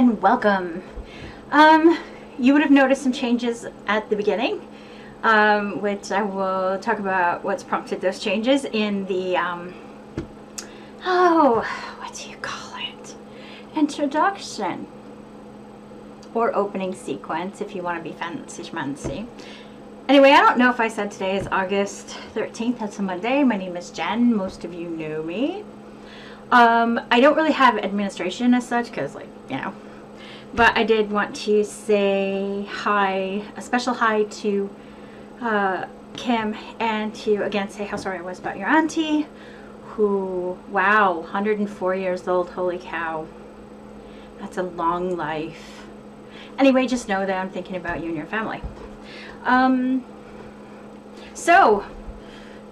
and welcome. You would have noticed some changes at the beginning, which I will talk about what's prompted those changes in the, what do you call it? Introduction. Or opening sequence, if you want to be fancy. Anyway, I don't know if I said today is August 13th. That's a Monday. My name is Jen. Most of you know me. I don't really have administration as such because, but I did want to say hi, a special hi to Kim, and to again say how sorry I was about your auntie, who, wow, 104 years old. Holy cow. That's a long life. Anyway, just know that I'm thinking about you and your family. So,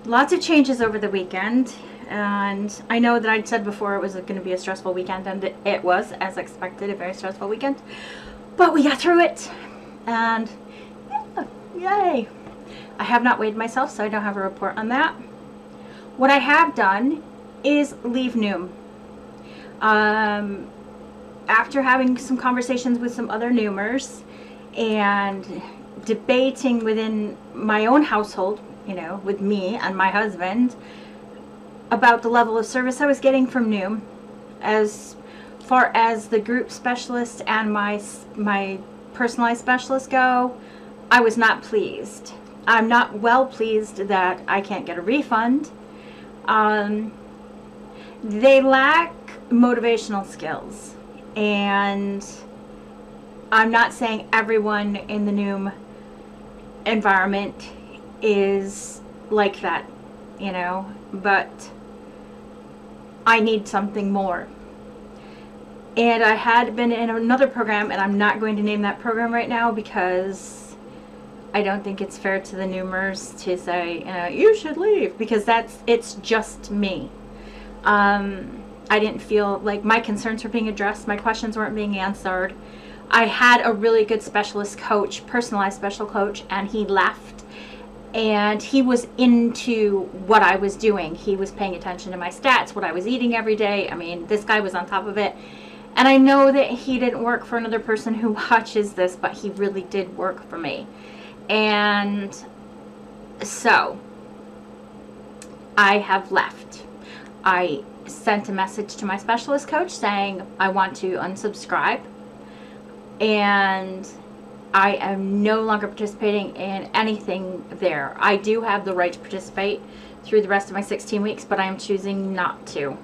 lots of changes over the weekend. And I know that I'd said before it was going to be a stressful weekend, and it was, as expected, a very stressful weekend. But we got through it, and yeah, yay. I have not weighed myself, so I don't have a report on that. What I have done is leave Noom. After having some conversations with some other Noomers and debating within my own household, with me and my husband, about the level of service I was getting from Noom, as far as the group specialist and my personalized specialist go, I was not pleased. I'm not well pleased that I can't get a refund. They lack motivational skills, and I'm not saying everyone in the Noom environment is like that, but I need something more. And I had been in another program, and I'm not going to name that program right now because I don't think it's fair to the Noomers to say, you should leave, because it's just me. I didn't feel like my concerns were being addressed, my questions weren't being answered. I had a really good specialist coach, personalized special coach, and he left. And he was into what I was doing. He was paying attention to my stats, what I was eating every day. I mean, this guy was on top of it. And I know that he didn't work for another person who watches this, but he really did work for me. And so, I have left. I sent a message to my specialist coach saying I want to unsubscribe. And I am no longer participating in anything there. I do have the right to participate through the rest of my 16 weeks, but I am choosing not to.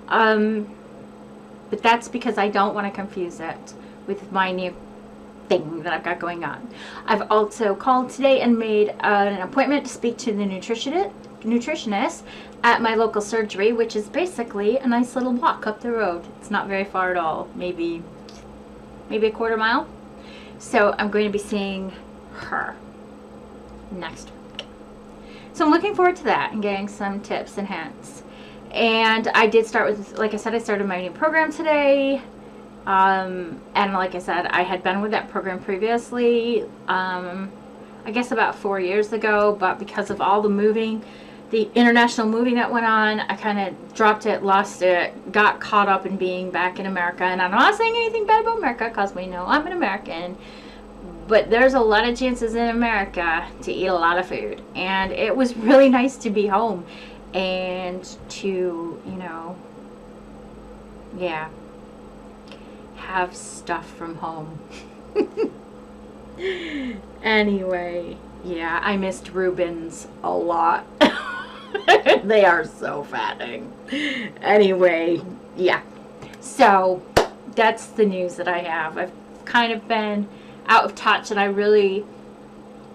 But that's because I don't want to confuse it with my new thing that I've got going on. I've also called today and made an appointment to speak to the nutritionist at my local surgery, which is basically a nice little walk up the road. It's not very far at all, maybe a quarter mile. So I'm going to be seeing her next week. So I'm looking forward to that and getting some tips and hints. And I did start with, like I said, I started my new program today. And like I said, I had been with that program previously, I guess about 4 years ago. But because of all the moving, the international moving that went on, I kind of dropped it, lost it, got caught up in being back in America. And I'm not saying anything bad about America because we know I'm an American. But there's a lot of chances in America to eat a lot of food. And it was really nice to be home and to, have stuff from home. Anyway, yeah, I missed Reubens a lot. They are so fattening. Anyway, yeah. So, that's the news that I have. I've kind of been out of touch, and I really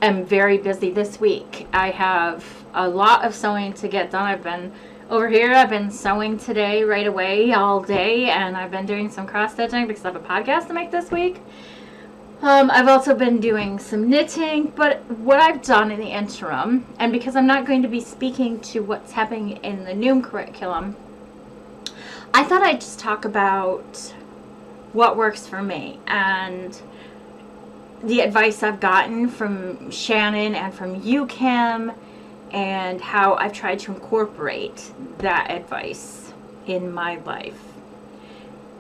am very busy this week. I have a lot of sewing to get done. I've been over here, I've been sewing today right away all day, and I've been doing some cross stitching because I have a podcast to make this week. I've also been doing some knitting, but what I've done in the interim, and because I'm not going to be speaking to what's happening in the Noom curriculum, I thought I'd just talk about what works for me and the advice I've gotten from Shannon and from you, Kim, and how I've tried to incorporate that advice in my life.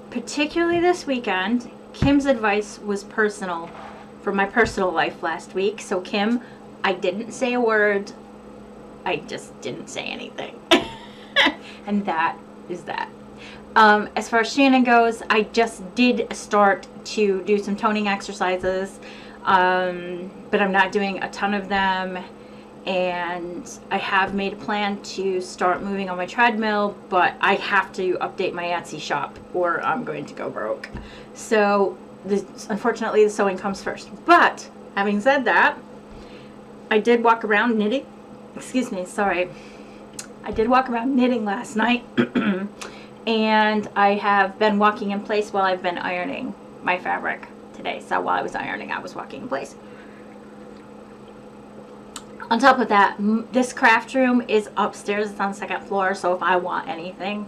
particularly this weekend, Kim's advice was personal for my personal life last week. So Kim, I didn't say a word. I just didn't say anything. And that is that. As far as Shannon goes, I just did start to do some toning exercises, but I'm not doing a ton of them. And I have made a plan to start moving on my treadmill, but I have to update my Etsy shop or I'm going to go broke. So unfortunately the sewing comes first. But having said that, I did walk around knitting. Excuse me, sorry. I did walk around knitting last night. And I have been walking in place while I've been ironing my fabric today. So while I was ironing, I was walking in place. On top of that, this craft room is upstairs. It's on the second floor. So if I want anything,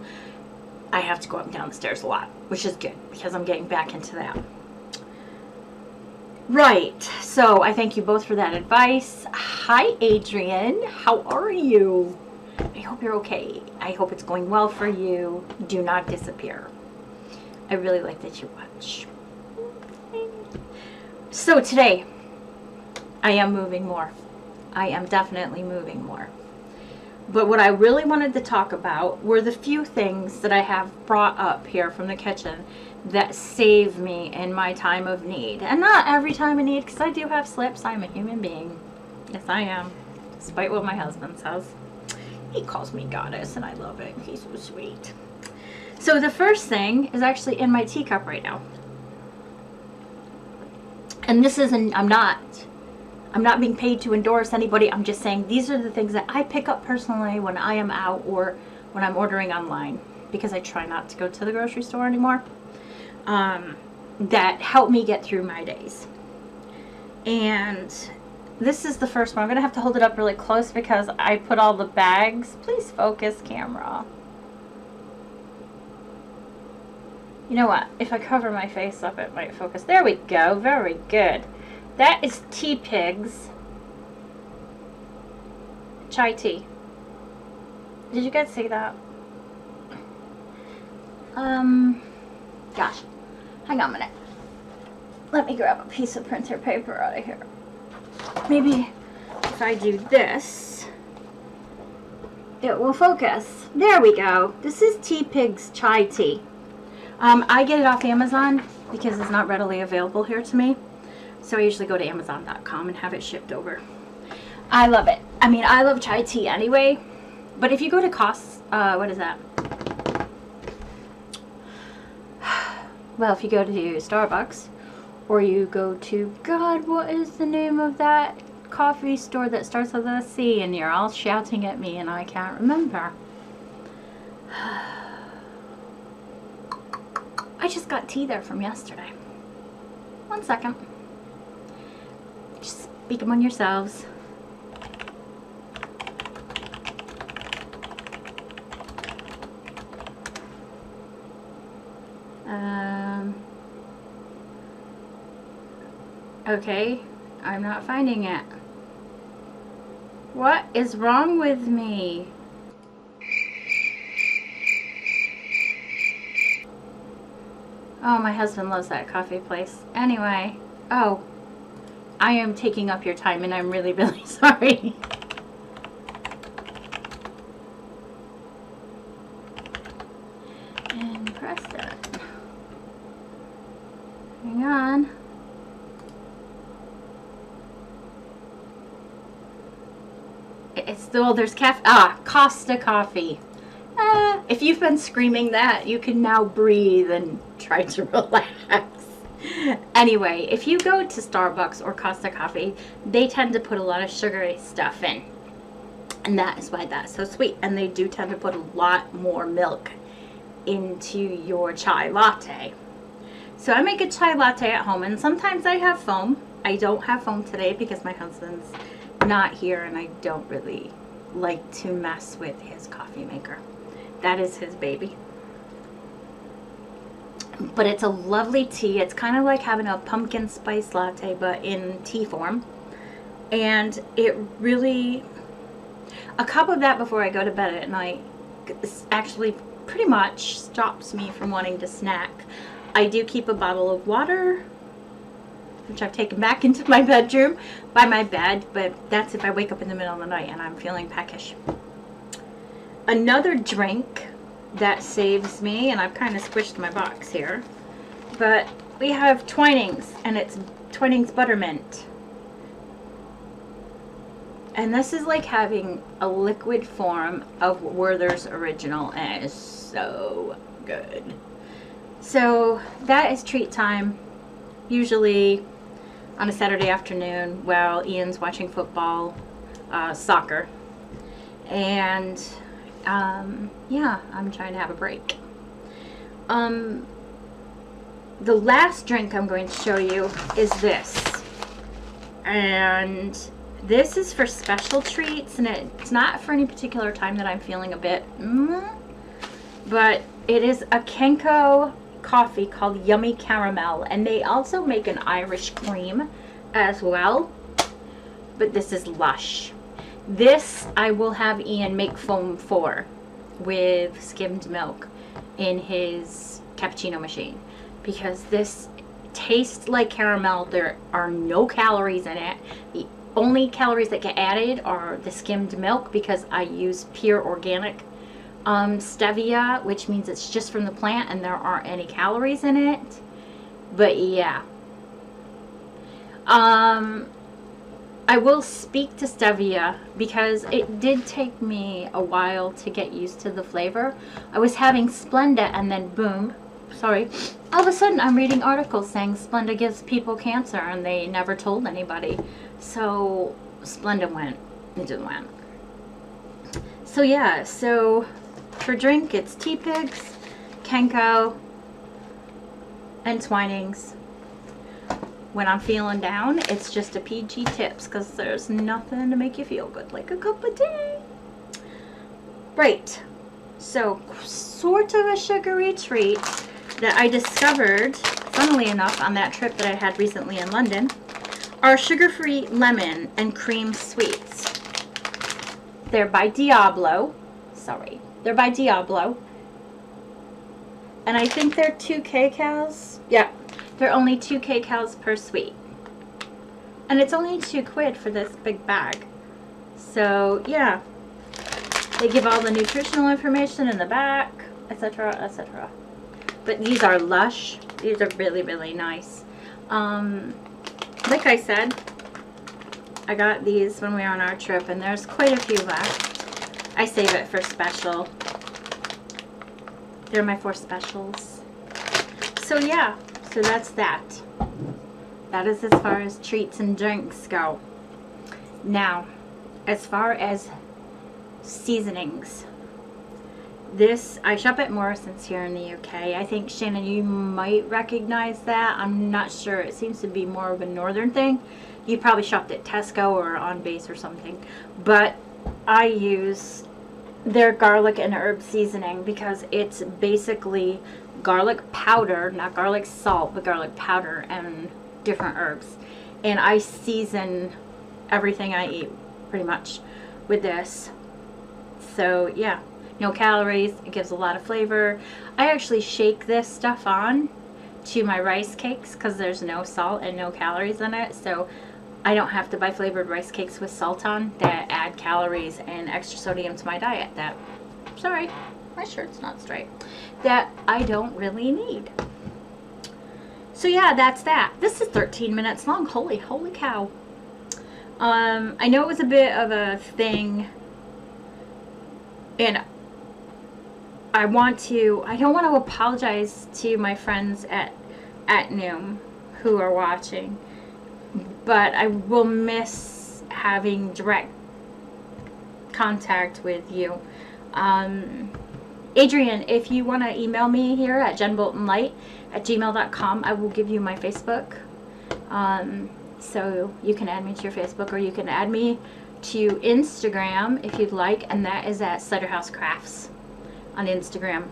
I have to go up and down the stairs a lot, which is good because I'm getting back into that. Right. So I thank you both for that advice. Hi, Adrian. How are you? I hope you're okay. I hope it's going well for you. Do not disappear. I really like that you watch. So today, I am moving more. I am definitely moving more. But what I really wanted to talk about were the few things that I have brought up here from the kitchen that save me in my time of need. And not every time of need, because I do have slips. I'm a human being. Yes, I am. Despite what my husband says. He calls me goddess, and I love it. He's so sweet. So the first thing is actually in my teacup right now. And this isn't, I'm not being paid to endorse anybody. I'm just saying these are the things that I pick up personally when I am out or when I'm ordering online, because I try not to go to the grocery store anymore. That help me get through my days. And this is the first one. I'm going to have to hold it up really close because I put all the bags. Please focus, camera. You know what? If I cover my face up, it might focus. There we go. Very good. That is Tea Pigs chai tea. Did you guys see that? Gosh. Hang on a minute. Let me grab a piece of printer paper out of here. Maybe if I do this, it will focus. There we go. This is Tea Pigs chai tea. I get it off Amazon because it's not readily available here to me. So I usually go to Amazon.com and have it shipped over. I love it. I mean, I love chai tea anyway. But if you go to what is that? Well, if you go to Starbucks, or you go to, God, what is the name of that coffee store that starts with a C? And you're all shouting at me and I can't remember. I just got tea there from yesterday. 1 second. Just speak among yourselves. Okay, I'm not finding it. What is wrong with me? Oh, my husband loves that coffee place. Anyway, oh, I am taking up your time and I'm really, really sorry. And press it. Hang on. It's still, there's Costa Coffee. If you've been screaming that, you can now breathe and try to relax. Anyway, if you go to Starbucks or Costa Coffee, they tend to put a lot of sugary stuff in. And that is why that's so sweet. And they do tend to put a lot more milk into your chai latte. So I make a chai latte at home, and sometimes I have foam. I don't have foam today because my husband's not here and I don't really like to mess with his coffee maker. That is his baby. But it's a lovely tea. It's kind of like having a pumpkin spice latte but in tea form. And it really, a cup of that before I go to bed at night actually pretty much stops me from wanting to snack. I do keep a bottle of water, which I've taken back into my bedroom by my bed, but that's if I wake up in the middle of the night and I'm feeling peckish. Another drink that saves me, and I've kind of squished my box here, but we have Twinings, and it's Twinings Buttermint. And this is like having a liquid form of Werther's Original, and it is so good. So that is treat time, usually on a Saturday afternoon while Ian's watching football, soccer. And yeah, I'm trying to have a break. The last drink I'm going to show you is this. And this is for special treats, and it's not for any particular time that I'm feeling a bit, but it is a Kenko coffee called Yummy Caramel, and they also make an Irish cream as well, but this is Lush. This I will have Ian make foam for with skimmed milk in his cappuccino machine, because this tastes like caramel. There are no calories in it. The only calories that get added are the skimmed milk, because I use pure organic stevia, which means it's just from the plant and there aren't any calories in it. But yeah, I will speak to stevia because it did take me a while to get used to the flavor. I was having Splenda, and then boom, sorry, all of a sudden I'm reading articles saying Splenda gives people cancer, and they never told anybody. So Splenda went, it didn't went. So yeah, so for drink it's Tea Pigs, Kenko, and Twinings. When I'm feeling down, it's just a PG Tips, because there's nothing to make you feel good like a cup of tea. Right, so sort of a sugary treat that I discovered, funnily enough, on that trip that I had recently in London, are sugar-free lemon and cream sweets. They're by Diablo. Sorry. They're by Diablo. And I think they're 2 kcals. Yeah. They're only 2 kcals per sweet. And it's only £2 for this big bag. So, yeah. They give all the nutritional information in the back, etc., etc. But these are Lush. These are really, really nice. Like I said, I got these when we were on our trip, and there's quite a few left. I save it for special. They're my 4 specials. So yeah, so that's that. That is as far as treats and drinks go. Now, as far as seasonings, this, I shop at Morrison's here in the UK. I think, Shannon, you might recognize that. I'm not sure. It seems to be more of a northern thing. You probably shopped at Tesco or On Base or something. But I use their garlic and herb seasoning, because it's basically garlic powder, not garlic salt, but garlic powder and different herbs. And I season everything I eat pretty much with this. So yeah, no calories. It gives a lot of flavor. I actually shake this stuff on to my rice cakes because there's no salt and no calories in it. So I don't have to buy flavored rice cakes with salt on that add calories and extra sodium to my diet. That, sorry, my shirt's not straight. That I don't really need. So yeah, that's that. This is 13 minutes long. Holy cow. I know it was a bit of a thing, and I don't want to apologize to my friends at Noom who are watching, but I will miss having direct contact with you. Adrian, if you want to email me here at jenboltonlight@gmail.com, I will give you my Facebook. So you can add me to your Facebook, or you can add me to Instagram if you'd like, and that is at Cider House Crafts on Instagram.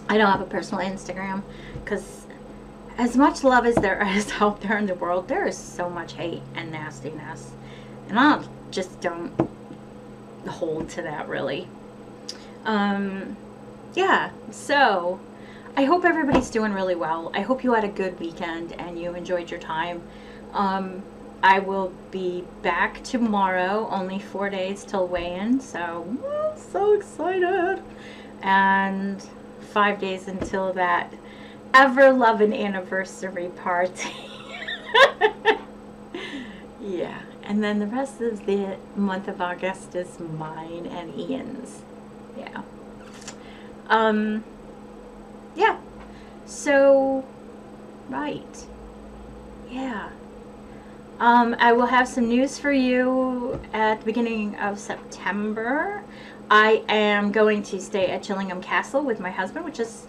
I don't have a personal Instagram because as much love as there is out there in the world, there is so much hate and nastiness, and just don't hold to that really. yeah, so I hope everybody's doing really well. I hope you had a good weekend and you enjoyed your time. I will be back tomorrow, only 4 days till weigh-in, so I'm so excited. And 5 days until that ever-loving anniversary party. Yeah, and then the rest of the month of August is mine and Ian's. Yeah. Yeah. So, right. Yeah. I will have some news for you at the beginning of September. I am going to stay at Chillingham Castle with my husband, which is,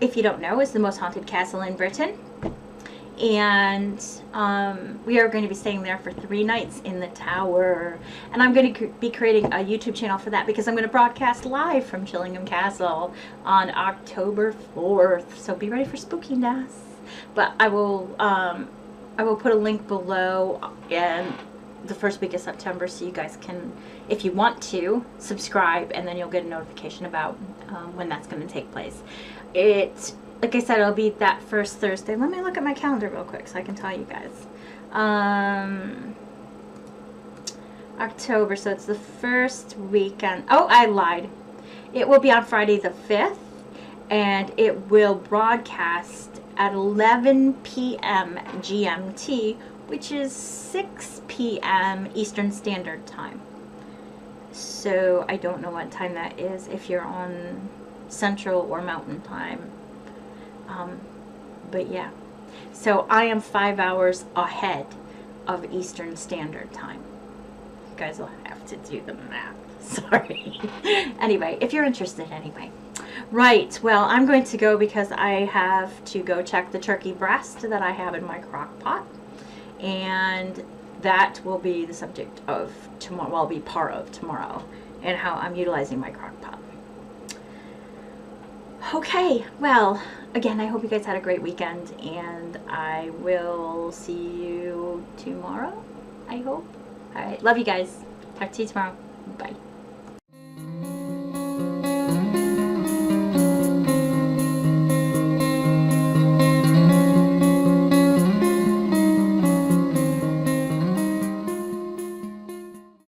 if you don't know, is the most haunted castle in Britain. And we are going to be staying there for 3 nights in the tower. And I'm going to be creating a YouTube channel for that because I'm going to broadcast live from Chillingham Castle on October 4th. So be ready for spookiness. But I will put a link below in the first week of September so you guys can, if you want to, subscribe, and then you'll get a notification about when that's going to take place. Like I said, it'll be that first Thursday. Let me look at my calendar real quick so I can tell you guys. October, so it's the first weekend. Oh, I lied. It will be on Friday the 5th, and it will broadcast at 11 p.m. GMT, which is 6 p.m. Eastern Standard Time. So I don't know what time that is if you're on Central or Mountain Time. But yeah, so I am 5 hours ahead of Eastern Standard Time. You guys will have to do the math. Sorry. Anyway, if you're interested anyway. Right, well, I'm going to go because I have to go check the turkey breast that I have in my crock pot. And that will be the subject of tomorrow, well, be part of tomorrow, and how I'm utilizing my crock pot. Okay, well, again, I hope you guys had a great weekend, and I will see you tomorrow, I hope. All right, love you guys. Talk to you tomorrow. Bye.